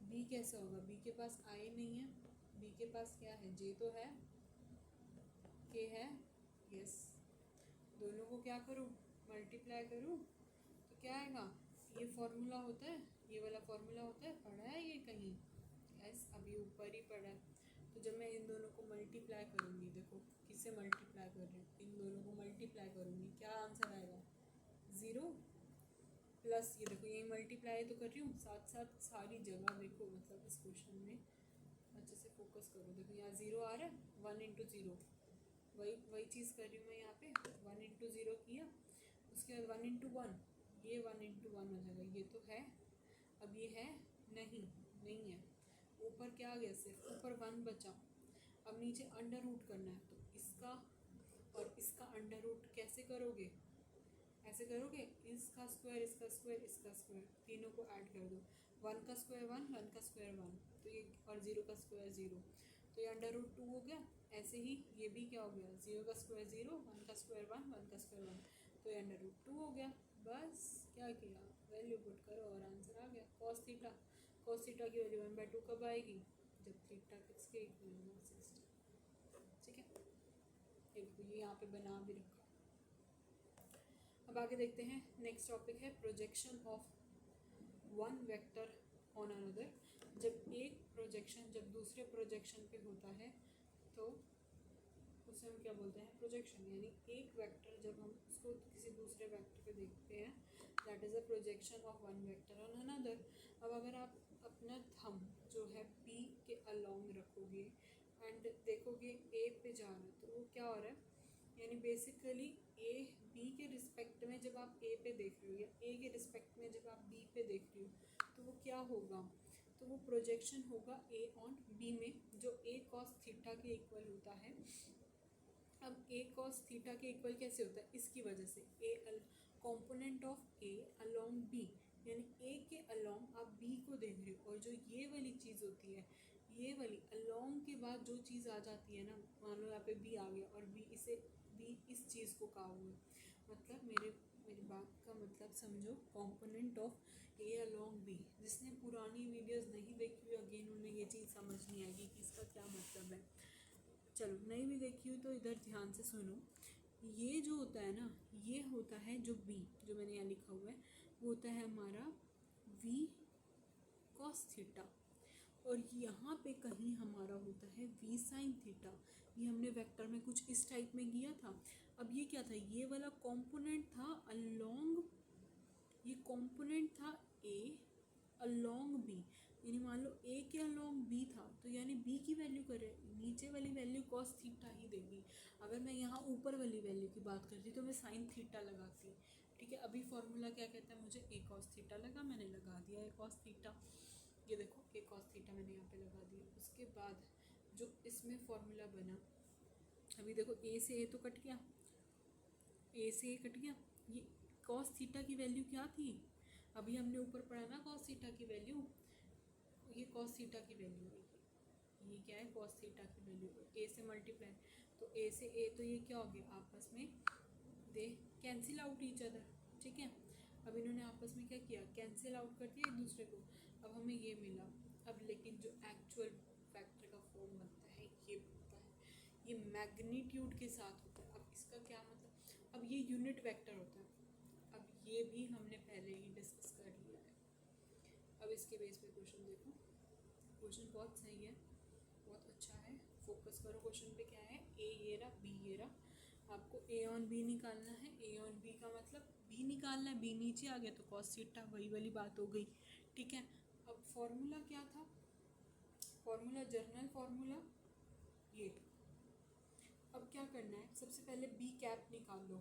b कैसा होगा, b के पास i नहीं है, b के पास क्या है, j तो है, k है, यस। दोनों को क्या करूँ, मल्टीप्लाई करूँ तो क्या आएगा, ये फॉर्मूला होता है, ये वाला फॉर्मूला होता है, पढ़ा है ये कहीं, यस अभी ऊपर ही पढ़ा है। तो जब मैं इन दोनों को मल्टीप्लाई करूँगी, देखो किससे मल्टीप्लाई कर रही हूँ, इन दोनों को मल्टीप्लाई करूँगी, क्या आंसर आएगा 0 प्लस ये देखो यही मल्टीप्लाई तो कर रही हूँ, साथ साथ सारी जगह देखो, मतलब इस क्वेश्चन में अच्छे से फोकस करो। देखो यहाँ 0 आ रहा है, 1 इंटू 0, वही चीज़ कर रही हूँ मैं यहाँ पे, 1 इंटू 0 किया, उसके बाद 1 इंटू 1, ये 1 इंटू 1 हो जाएगा, ये तो है, अब ये है नहीं है, ऊपर क्या आ गया, सिर्फ ऊपर 1 बचा। अब नीचे अंडर रूट करना है, तो इसका और इसका अंडर रूट कैसे करोगे, ऐसे करोगे, इसका स्क्वायर तीनों को ऐड कर दो, 1 का स्क्वायर 1, 1 का स्क्वायर 1, तो ये और 0 का स्क्वायर 0, तो ये अंडर रूट 2 हो गया। ऐसे ही ये भी क्या हो गया, 0 का स्क्वायर 0, 1 का स्क्वायर 1, 1 का स्क्वायर 1, तो ये अंडर रूट 2 हो गया। बस क्या किया, वैल्यू पुट करो और आंसर आ गया, cos थीटा की वैल्यू 1/2 कब आएगी, जब थीटा किसके इक्वल होगा 60, ठीक है। ये यहाँ पे बना भी रखा। अब आगे देखते हैं, नेक्स्ट टॉपिक है projection of one vector on another. जब एक प्रोजेक्शन जब दूसरे प्रोजेक्शन पे होता है तो उसे हम क्या बोलते हैं, प्रोजेक्शन। यानी एक वेक्टर जब हम उसको किसी दूसरे वेक्टर पे देखते हैं, that is a projection of one vector on another. अब अगर आप अपना थंब जो है P के अलोंग रखोगे एंड देखोगे A पे जा रहा है, तो वो क्या हो रहा है, यानी बेसिकली ए बी के रिस्पेक्ट में जब आप ए पे देख रहे हो या ए के रिस्पेक्ट में जब आप बी पे देख रहे हो, तो वो क्या होगा, तो वो प्रोजेक्शन होगा ए ऑन बी में, जो ए कॉस थीटा के इक्वल होता है। अब ए कॉस थीटा के इक्वल कैसे होता है, इसकी वजह से A component of A along B, यानी ए के अलोंग आप बी को देख रहे हो, और जो ये वाली चीज़ होती है, ये वाली अलोंग के बाद जो चीज़ आ जाती है ना, मान लो यहाँ पे बी आ गया और बी इस चीज़ को कहा हुआ है, मतलब मेरी बात का मतलब समझो, component of A along B. जिसने पुरानी वीडियोस नहीं देखी हुई, अगेन उन्हें ये चीज़ समझ नहीं आएगी कि इसका क्या मतलब है। चलो नहीं भी देखी हो तो इधर ध्यान से सुनो, ये जो होता है ना, ये होता है जो बी, जो मैंने यहाँ लिखा हुआ है, वो होता है हमारा वी कॉस थीटा, और यहाँ पे कहीं हमारा होता है वी साइन थीटा। ये हमने वेक्टर में कुछ इस टाइप में किया था। अब ये क्या था, ये वाला कंपोनेंट था अलोंग ये कंपोनेंट था ए अलोंग बी, यानी मान लो ए के अलोंग बी था, तो यानी बी की वैल्यू करे नीचे वाली वैल्यू कॉस थीटा ही देगी। अगर मैं यहाँ ऊपर वाली वैल्यू की बात करती तो मैं साइन थीटा लगाती। ठीक है, अभी फॉर्मूला क्या कहता है, मुझे ए कॉस थीटा लगा, मैंने लगा दिया ए कॉस थीटा। ये देखो ए कॉस थीटा मैंने यहाँ पे लगा दिया। उसके बाद जो इसमें फॉर्मूला बना, अभी देखो ए से ए तो कट गया, ए से ए कट गया। ये कॉस थीटा की वैल्यू क्या थी, अभी हमने ऊपर पढ़ा ना कॉस थीटा की वैल्यू, ये कॉस थीटा की वैल्यू है, ये क्या है कॉस थीटा की वैल्यू, ए से मल्टीप्लाई, तो ए से ए तो ये क्या हो गया आपस में दे कैंसिल आउट ईच अदर। ठीक है, अब इन्होंने आपस में क्या किया, कैंसिल आउट कर दिया एक दूसरे को। अब हमें ये मिला। अब लेकिन जो एक्चुअल फैक्टर का फॉर्म बनता है ये बनता है, ये मैग्नीट्यूड के साथ होता है। अब इसका क्या मतलब, अब ये यूनिट वेक्टर होता है, अब ये भी हमने पहले ही डिस्कस कर लिया है। अब इसके बेस पे क्वेश्चन देखो, क्वेश्चन बहुत सही है, बहुत अच्छा है, फोकस करो क्वेश्चन पे। क्या है, ए ये रहा, बी ये रहा, आपको ए ऑन बी निकालना है। ए ऑन बी का मतलब बी निकालना है, बी नीचे आ गया तो कॉस थीटा, वही वाली बात हो गई। ठीक है, अब फॉर्मूला क्या था, फॉर्मूला जर्नल फॉर्मूला ये। अब क्या करना है, सबसे पहले बी कैप निकाल लो।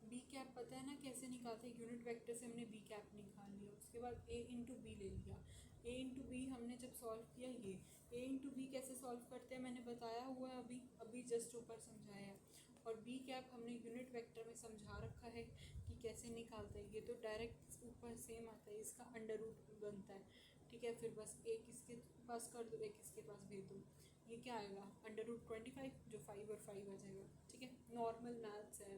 बी कैप पता है ना कैसे निकालते हैं, यूनिट वेक्टर से हमने बी कैप निकाल लिया। उसके बाद ए इंटू बी ले लिया। ए इंटू बी हमने जब सॉल्व किया, ये ए इंटू बी कैसे सॉल्व करते हैं मैंने बताया हुआ है, अभी अभी जस्ट ऊपर समझाया है। और बी कैप हमने यूनिट वेक्टर में समझा रखा है कि कैसे निकालते हैं। ये तो डायरेक्ट ऊपर सेम आता है, इसका अंडर रूट बनता है। ठीक है, फिर बस एक इसके पास कर दो, एक इसके पास भेज दो, ये क्या आएगा अंडर रूट 25, जो 5 और 5 आ जाएगा। ठीक है, नॉर्मल मैथ्स है,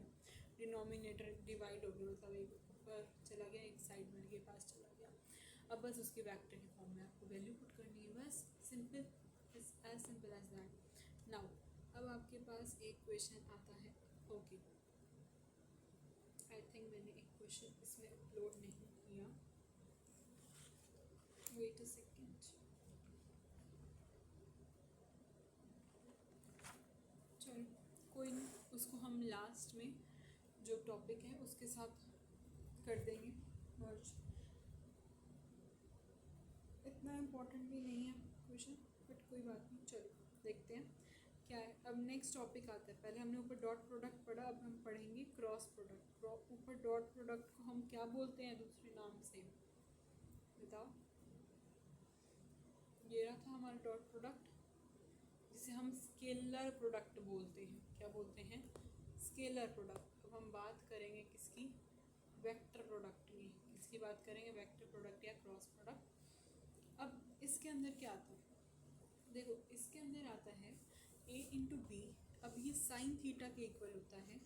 डिनोमिनेटर डिवाइड हो गया, मतलब एक ऊपर चला गया एक साइड में के पास चला गया। अब बस उसके वेक्टर के फॉर्म में आपको वैल्यू पुट करनी है, बस simple, as simple as that. Now अब आपके पास एक क्वेश्चन आता है, ओके आई थिंक मैंने एक क्वेश्चन इसमें अपलोड नहीं किया, वेट अ सेकेंड। चलो कोई नहीं, उसको हम लास्ट में जो टॉपिक है उसके साथ कर देंगे मर्ज। इतना इम्पोर्टेंट भी नहीं है क्वेश्चन, बट कोई बात नहीं, चलो देखते हैं क्या है। अब नेक्स्ट टॉपिक आता है, पहले हमने ऊपर डॉट प्रोडक्ट पढ़ा, अब हम पढ़ेंगे क्रॉस प्रोडक्ट। ऊपर डॉट प्रोडक्ट को हम क्या बोलते हैं दूसरे नाम से, बताओ। ये रहा था हमारा डॉट प्रोडक्ट, जिसे हम स्केलर प्रोडक्ट बोलते हैं। क्या बोलते हैं, स्केलर प्रोडक्ट। अब हम बात करेंगे किसकी, वेक्टर प्रोडक्ट की। किसकी बात करेंगे, वेक्टर प्रोडक्ट या क्रॉस प्रोडक्ट। अब इसके अंदर क्या आता है, देखो इसके अंदर आता है ए इंटू बी। अब ये साइन थीटा के इक्वल होता है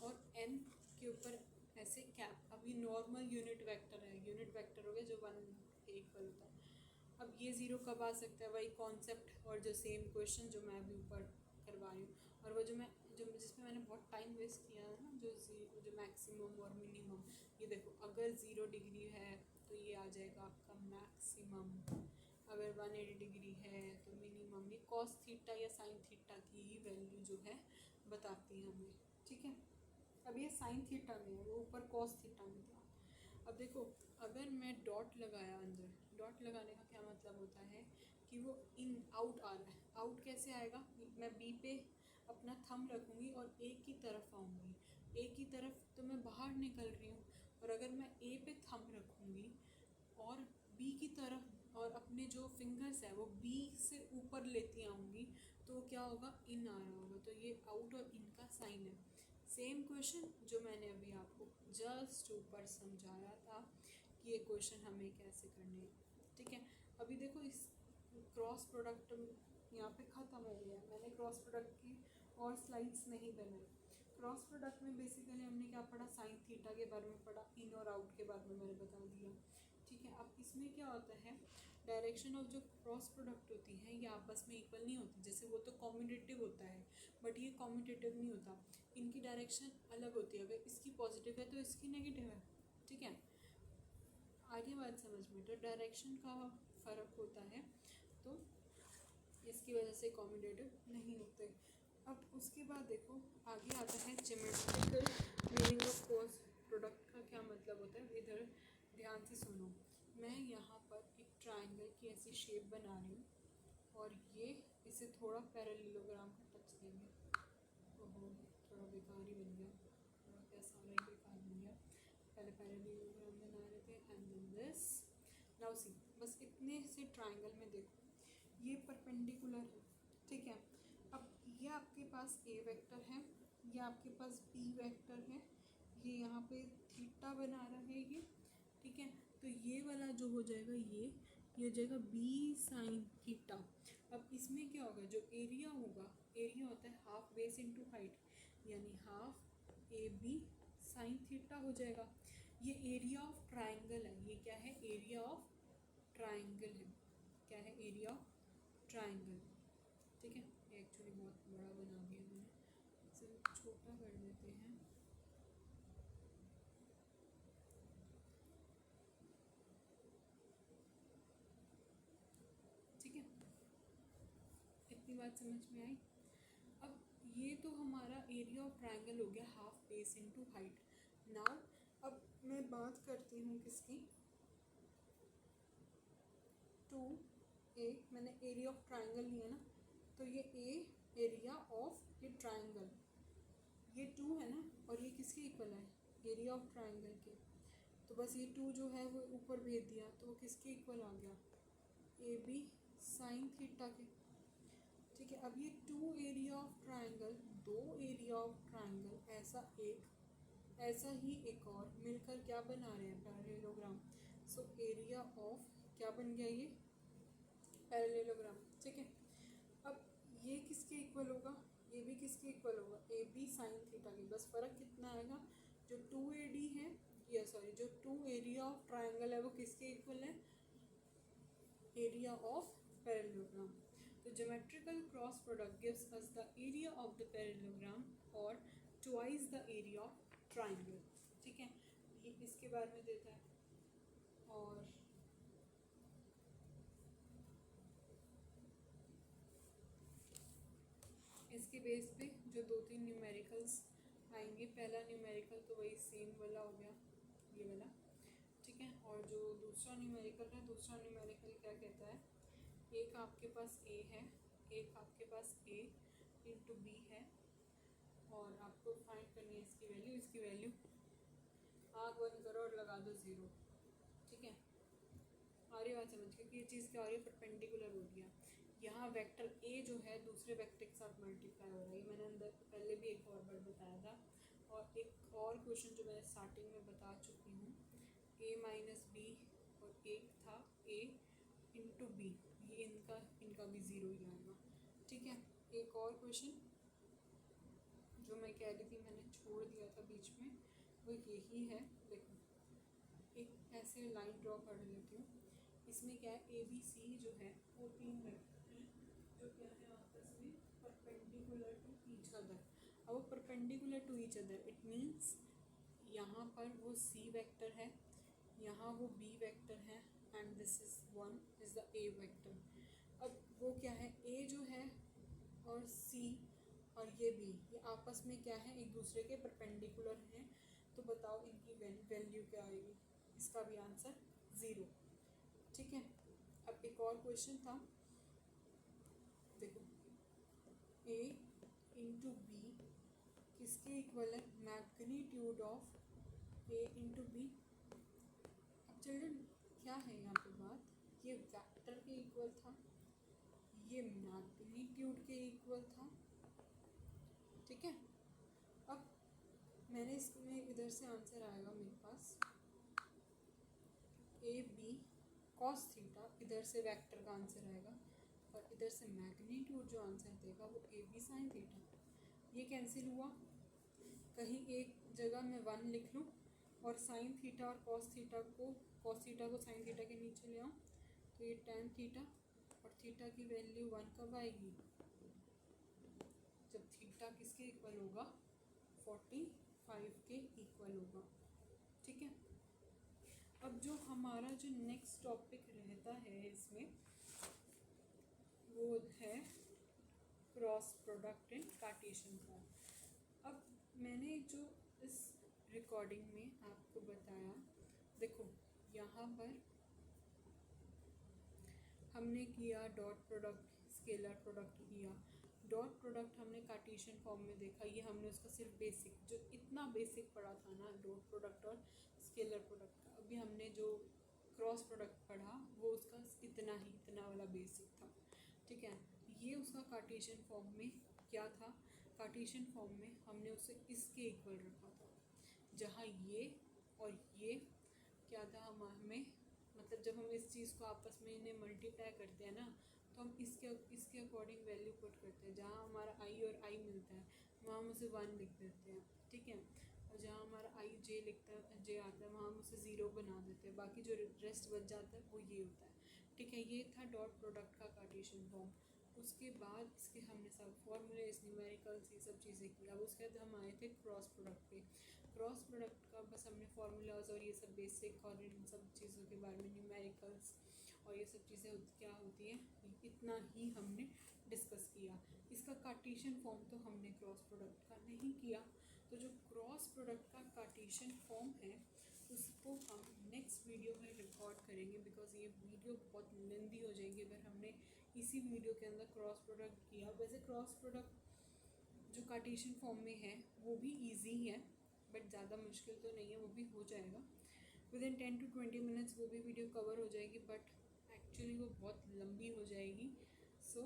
और एन के ऊपर ऐसे कैप। अब ये नॉर्मल यूनिट वेक्टर है, यूनिट वेक्टर हो गया जो 1 के इक्वल होता है। अब ये ज़ीरो कब आ सकता है, वही कॉन्सेप्ट और जो सेम क्वेश्चन जो मैं अभी ऊपर करवा रही हूँ, और वो जो मैं जिसमें मैंने बहुत टाइम वेस्ट किया है ना, जो मैक्सिमम और मिनिमम। ये देखो अगर 0 डिग्री है तो ये आ जाएगा आपका मैक्सिमम, अगर 180 डिग्री है तो मिनिमम। ये कॉस थीटा या साइन थीटा की ही वैल्यू जो है बताती है हमें। ठीक है, अब ये साइन थीटा में है, वो ऊपर कॉस थीटा में था। अब देखो अगर मैं डॉट लगाया अंदर, डॉट लगाने का क्या मतलब होता है कि वो इन आउट आ रहा है। आउट कैसे आएगा, मैं बी पे अपना थंब रखूँगी और ए की तरफ आऊँगी, ए की तरफ तो मैं बाहर निकल रही हूँ। और अगर मैं ए पे थंब रखूँगी और बी की तरफ, और अपने जो फिंगर्स है वो बी से ऊपर लेती आऊँगी, तो क्या होगा, इन आ रहा होगा। तो ये आउट और इन का साइन है। सेम क्वेश्चन जो मैंने अभी आपको जस्ट ऊपर समझाया था कि ये क्वेश्चन हमें कैसे करने हैं। ठीक है, अभी देखो इस क्रॉस प्रोडक्ट यहाँ पे ख़त्म हो गया। मैंने क्रॉस प्रोडक्ट की और स्लाइड्स नहीं बनाई। क्रॉस प्रोडक्ट में बेसिकली हमने क्या पढ़ा, साइन थीटा के बारे में पढ़ा, इन और आउट के बारे में मैंने बता दिया। ठीक है, अब इसमें क्या होता है, डायरेक्शन ऑफ जो क्रॉस प्रोडक्ट होती है ये आपस में इक्वल नहीं होती। जैसे वो तो कॉम्यूटेटिव होता है, बट ये कॉम्यूटेटिव नहीं होता, इनकी डायरेक्शन अलग होती है। अगर इसकी पॉजिटिव है तो इसकी नेगेटिव है। ठीक है, आगे बात समझ में, तो डायरेक्शन का फ़र्क होता है, तो इसकी वजह से कॉम्यूटेटिव नहीं होते। अब उसके बाद देखो आगे आता है geometrical meaning of cross product का क्या मतलब होता है। इधर ध्यान से सुनो, मैं यहाँ पर एक ट्राइंगल की ऐसी शेप बना रही हूँ और ये इसे थोड़ा पैरेललोग्राम का टच देंगे। ओहो, थोड़ा बेकार ही बन गया, थोड़ा क्या सारा ही बेकार बन गया। पहले पैरेललोग्राम बना रहे थे and then this. Now see, बस इतने से ट्राइंगल में देखो, ये परपेंडिकुलर है, ठीक है। अब ये आपके पास ए वेक्टर है, ये आपके पास बी वेक्टर है, ये यहाँ पे थीटा बना रहा है ये, ठीक है। तो ये वाला जो हो जाएगा ये हो जाएगा बी साइन थीटा। अब इसमें क्या होगा, जो एरिया होगा, एरिया होता है हाफ बेस इनटू हाइट, यानी half A B sine theta हो जाएगा। ये एरिया ऑफ ट्राइंगल है, ये क्या है, एरिया ऑफ ट्राइंगल है, क्या है, एरिया ऑफ ट्राइंगल, ठीक है। एक्चुअली बहुत बड़ा बना दिया मैंने, इसे छोटा कर देते हैं। ठीक है, इतनी बात समझ में आई। अब ये तो हमारा एरिया ऑफ ट्राइंगल हो गया half base into height. Now अब मैं बात करती हूँ किसकी, 2a, मैंने एरिया ऑफ ट्राइंगल लिया ना, तो ये a एरिया ऑफ ये ट्राइंगल, ये 2 है ना, और ये किसके इक्वल है, एरिया ऑफ ट्राइंगल के। तो बस ये 2 जो है वो ऊपर भेज दिया, तो वो किसके इक्वल आ गया, ए बी साइन थीटा के, ठीक है। अब ये 2 area of triangle, 2 area of triangle, ऐसा ही एक और मिलकर क्या बना रहे हैं, पैरेललोग्राम। सो एरिया ऑफ क्या बन गया, ये पैरेललोग्राम, ठीक है। अब ये किसके इक्वल होगा, ये भी किसके इक्वल होगा, ए बी साइन थीटा के। बस फ़र्क कितना आएगा, जो 2AD है, या सॉरी जो 2 एरिया ऑफ ट्राइंगल है वो किसके इक्वल है, एरिया ऑफ पैरेललोग्राम। तो geometrical cross product gives us the area of the parallelogram और twice the area of triangle, ठीक है। ये इसके बारे में देता है। और इसके बेस पे जो 2-3 न्यूमेरिकल्स आएंगे, पहला न्यूमेरिकल तो वही सेम वाला हो गया, ये वाला, ठीक है। और जो दूसरा न्यूमेरिकल है, दूसरा न्यूमेरिकल क्या कहता है, एक आपके पास a है, एक आपके पास a इंटू बी है, और आपको फाइंड करनी है इसकी वैल्यू। इसकी वैल्यू आँख बंद करो और लगा दो 0, ठीक है। आ रही बात समझ, क्योंकि ये चीज़ क्या हो रही है, परपेंडिकुलर हो गया। यहाँ वेक्टर a जो है दूसरे वेक्टर के साथ मल्टीप्लाई हो रहा है, मैंने अंदर पहले भी एक और बार बताया था। और एक और क्वेश्चन जो मैंने स्टार्टिंग में बता चुकी हूँ, a माइनस बी, और एक था a इंटू बी, ये इनका भी 0 ही आएगा, ठीक है। एक और क्वेश्चन जो मैं कह रही थी, मैंने छोड़ दिया था बीच में, वो यही है। देखो, एक ऐसे लाइन ड्रॉ कर लेती हूँ, इसमें क्या है, ए बी सी जो है वो 3 वेक्टर हैं जो क्या है आपस में परपेंडिकुलर टू ईच अदर। अब वो perpendicular to each other, it means यहाँ पर वो सी वेक्टर है, यहाँ वो बी वेक्टर है, and this is 1 is the A vector. अब वो क्या है, ए जो है और सी और ये बी, ये आपस में क्या है, एक दूसरे के परपेंडिकुलर हैं। तो बताओ इनकी वैल्यू क्या आएगी, इसका भी आंसर 0, ठीक है। अब एक और क्वेश्चन था, देखो, a इंटू बी किसके इक्वल है, magnitude of a into B. अब चिल्ड्रन क्या है यहाँ पे बात, ये वेक्टर के इक्वल था, ये मैग्नीट्यूड के इक्वल था, ठीक है। अब मैंने इसमें इधर से आंसर आएगा मेरे पास ए बी कॉस थीटा, इधर से वेक्टर का आंसर आएगा, और इधर से मैग्नीट्यूड जो आंसर देगा वो ए बी साइन थीटा। ये कैंसिल हुआ, कहीं एक जगह मैं 1 लिख लूँ और साइन थीटा और कॉस थीटा को साइन थीटा के नीचे ले आऊँ, तो ये टेन थीटा, और थीटा की वैल्यू 1 कब आएगी, जब थीटा किसके इक्वल होगा, 45 के इक्वल होगा, ठीक है। अब जो हमारा जो नेक्स्ट टॉपिक रहता है इसमें, वो है cross product in Cartesian form. अब मैंने जो इस रिकॉर्डिंग में आपको बताया, देखो यहाँ पर हमने किया डॉट प्रोडक्ट, स्केलर प्रोडक्ट किया। डॉट प्रोडक्ट हमने कार्टेशियन फॉर्म में देखा, ये हमने उसका सिर्फ बेसिक, जो इतना बेसिक पढ़ा था ना डॉट प्रोडक्ट और स्केलर प्रोडक्ट का, अभी हमने जो क्रॉस प्रोडक्ट पढ़ा वो उसका इतना वाला बेसिक था। ठीक है, ये उसका कार्टेशियन फॉर्म में क्या था, कार्टेशियन फॉर्म में हमने उसे इसके इक्वल रखा था, जहाँ ये और ये क्या था, हमें मतलब जब हम इस चीज़ को आपस में इन्हें मल्टीप्लाई करते हैं ना, तो हम इसके अकॉर्डिंग वैल्यू पुट करते हैं। जहाँ हमारा आई और आई मिलता है वहाँ हम उसे 1 लिख देते हैं। ठीक है, और जहाँ हमारा आई जे जे आता है वहाँ हम उसे 0 बना देते हैं, बाकी जो रेस्ट बच जाता है वो ये होता है। ठीक है, ये था डॉट प्रोडक्ट का कार्टेशियन फॉर्म। उसके बाद इसके हमने सब फॉर्मूलेज, न्यूमेरिकल्स, ये सब चीज़ें की। अब उसके बाद हम आए थे क्रॉस प्रोडक्ट पे। क्रॉस प्रोडक्ट का बस हमने फार्मूलाज और ये सब बेसिक और इन सब चीज़ों के बारे में, न्यूमेरिकल्स और ये सब चीज़ें क्या होती हैं, इतना ही हमने डिस्कस किया। इसका कार्टेशियन फॉर्म तो हमने क्रॉस प्रोडक्ट का नहीं किया। तो जो क्रॉस प्रोडक्ट का कार्टेशियन फॉर्म है उसको हम नेक्स्ट वीडियो में रिकॉर्ड करेंगे, बिकॉज ये वीडियो बहुत लेंदी हो जाएगी अगर हमने इसी वीडियो के अंदर क्रॉस प्रोडक्ट किया। वैसे क्रॉस प्रोडक्ट जो कार्टेशियन फॉर्म में है वो भी ईजी है, बट ज़्यादा मुश्किल तो नहीं है, वो भी हो जाएगा विदिन 10 to 20 मिनट्स, वो भी वीडियो कवर हो जाएगी, बट एक्चुअली वो बहुत लंबी हो जाएगी। सो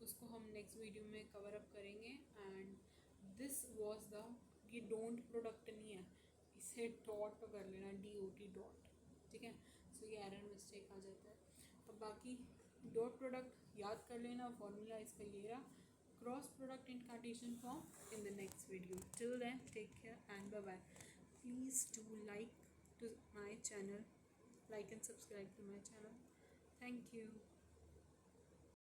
उसको हम नेक्स्ट वीडियो में कवर अप करेंगे। एंड दिस वॉज द, ये डोंट प्रोडक्ट नहीं है, इसे डॉट कर लेना, DOT डॉट। ठीक है, सो ये एरर मिस्टेक आ जाता है। और बाकी डॉट प्रोडक्ट याद कर लेना, फॉर्मूला इसका ये रहा, cross product in Cartesian form in the next video. Till then, take care and bye bye. Please do like to my channel, like and subscribe to my channel. Thank you.